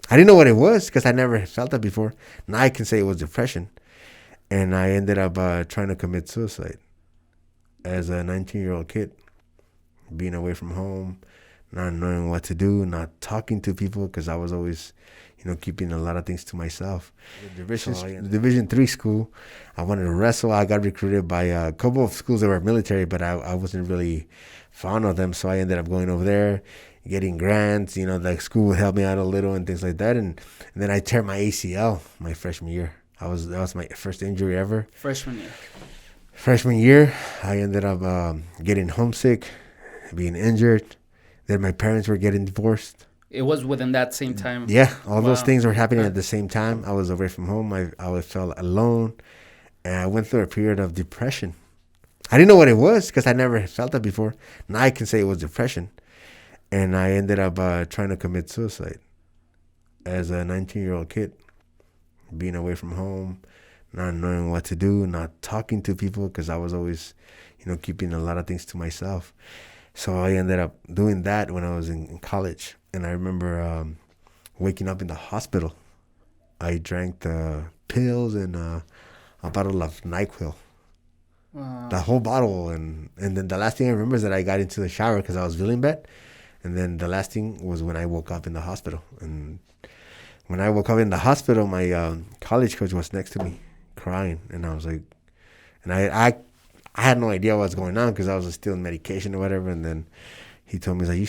I didn't know what it was because I never felt that before. Now I can say it was depression. And I ended up trying to commit suicide as a 19-year-old kid, being away from home, not knowing what to do, not talking to people because I was always, keeping a lot of things to myself. The Division three school, I wanted to wrestle. I got recruited by a couple of schools that were military, but I wasn't really fond of them, so I ended up going over there, getting grants. The school would help me out a little and things like that, and then I tear my ACL my freshman year. That was my first injury ever. Freshman year, I ended up getting homesick, being injured. Then my parents were getting divorced. It was within that same time. Yeah, all those things were happening at the same time. I was away from home. I felt alone, and I went through a period of depression. I didn't know what it was because I never felt that before. Now I can say it was depression, and I ended up trying to commit suicide as a 19-year-old kid, being away from home, not knowing what to do, not talking to people because I was always, keeping a lot of things to myself. So I ended up doing that when I was in college. And I remember waking up in the hospital. I drank the pills and a bottle of NyQuil. Wow. The whole bottle. And then the last thing I remember is that I got into the shower because I was feeling bad. And then the last thing was when I woke up in the hospital. And when I woke up in the hospital, my college coach was next to me crying. And I was like, and I had no idea what was going on because I was still in medication or whatever. And then he told me, he's like,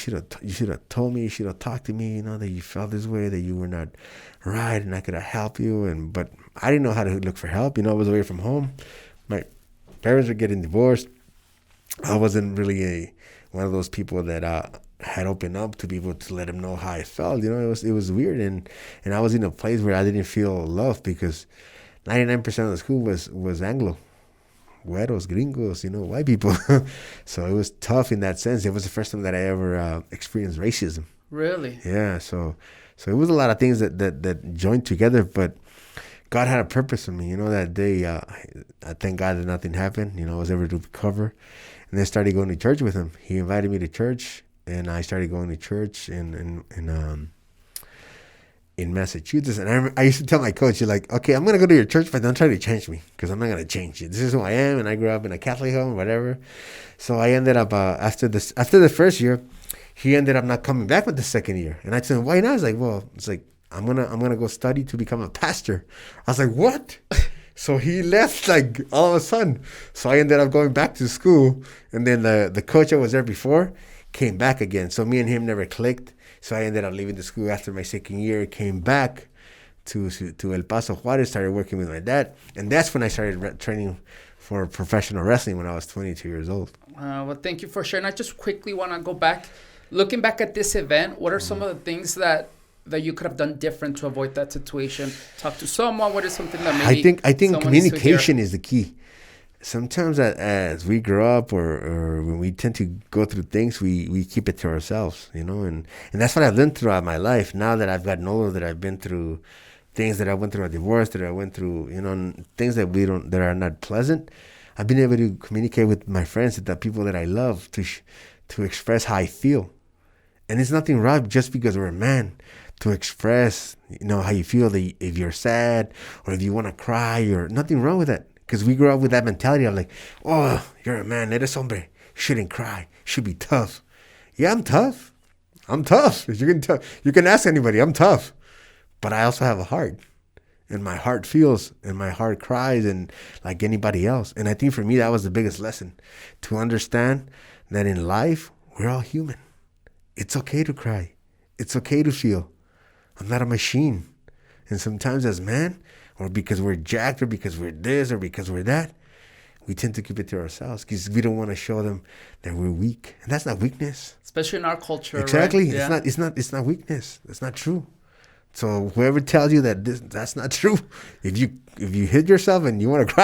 you should have told me, you should have talked to me, that you felt this way, that you were not right, and I could have helped you. But I didn't know how to look for help. I was away from home. My parents were getting divorced. I wasn't really one of those people that had opened up to people to let them know how I felt. It was weird, and I was in a place where I didn't feel loved because 99% of the school was Anglo. Güeros, gringos, white people. So it was tough in that sense. It was the first time that I ever experienced racism. Really? Yeah. So it was a lot of things that joined together, but God had a purpose for me. That day, I thank God that nothing happened. I was able to recover, and then started going to church with him. He invited me to church, and I started going to church in Massachusetts. And I used to tell my coach, you're like, okay, I'm going to go to your church, but don't try to change me because I'm not going to change you. This is who I am. And I grew up in a Catholic home, whatever. So I ended up, after the first year, he ended up not coming back with the second year. And I said, why not? It's like, I'm going to go study to become a pastor. I was like, what? So he left like all of a sudden. So I ended up going back to school. And then the coach that was there before came back again. So me and him never clicked. So I ended up leaving the school after my second year, came back to El Paso, Juarez, started working with my dad. And that's when I started training for professional wrestling when I was 22 years old. Well, thank you for sharing. I just quickly want to go back. Looking back at this event, what are some of the things that you could have done different to avoid that situation? Talk to someone. What is something that maybe I think communication is the key. Sometimes as we grow up or when we tend to go through things, we keep it to ourselves, and that's what I've learned throughout my life. Now that I've gotten older, that I've been through things, that I went through a divorce, that I went through, things that are not pleasant. I've been able to communicate with my friends, with the people that I love, to express how I feel. And it's nothing wrong just because we're a man to express, how you feel, that if you're sad or if you want to cry, or nothing wrong with that. Because we grew up with that mentality of like, oh, you're a man, eres hombre, you shouldn't cry, you should be tough. Yeah, I'm tough. You can ask anybody, I'm tough. But I also have a heart. And my heart feels, and my heart cries, and like anybody else. And I think for me, that was the biggest lesson. To understand that in life, we're all human. It's okay to cry. It's okay to feel. I'm not a machine. And sometimes as men, or because we're jacked, or because we're this, or because we're that, we tend to keep it to ourselves because we don't want to show them that we're weak. And that's not weakness. Especially in our culture. Exactly. Right? Yeah. It's not weakness. That's not true. So whoever tells you that that's not true, if you hit yourself and you want to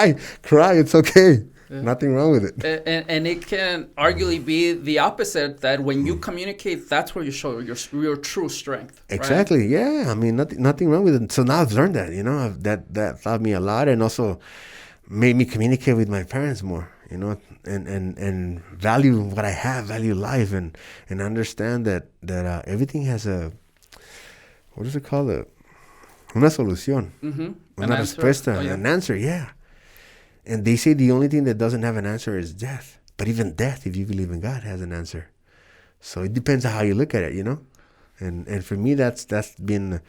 cry, it's okay. Yeah. Nothing wrong with it. And it can arguably be the opposite, that when you communicate, that's where you show your true strength. Exactly. Right? Yeah. I mean, nothing wrong with it. So now I've learned that, that taught me a lot, and also made me communicate with my parents more, and value what I have, value life, and understand that everything has what is it called? Una solución. Una respuesta. An answer, yeah. And they say the only thing that doesn't have an answer is death. But even death, if you believe in God, has an answer. So it depends on how you look at it, you know? And for me, that's been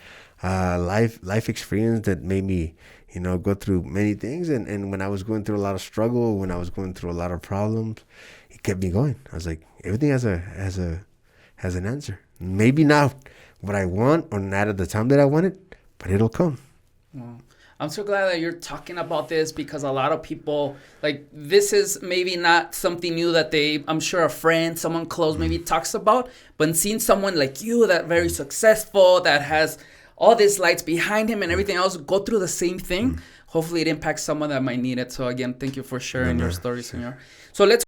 life experience that made me, you know, go through many things. And when I was going through a lot of struggle, when I was going through a lot of problems, it kept me going. I was like, everything has an answer. Maybe not what I want or not at the time that I want it, but it'll come. Wow. I'm so glad that you're talking about this, because a lot of people, like, this is maybe not something new that I'm sure a friend, someone close maybe talks about, but seeing someone like you that very successful, that has all these lights behind him and everything else go through the same thing, hopefully it impacts someone that might need it. So again, thank you for sharing your story, Senor. So let's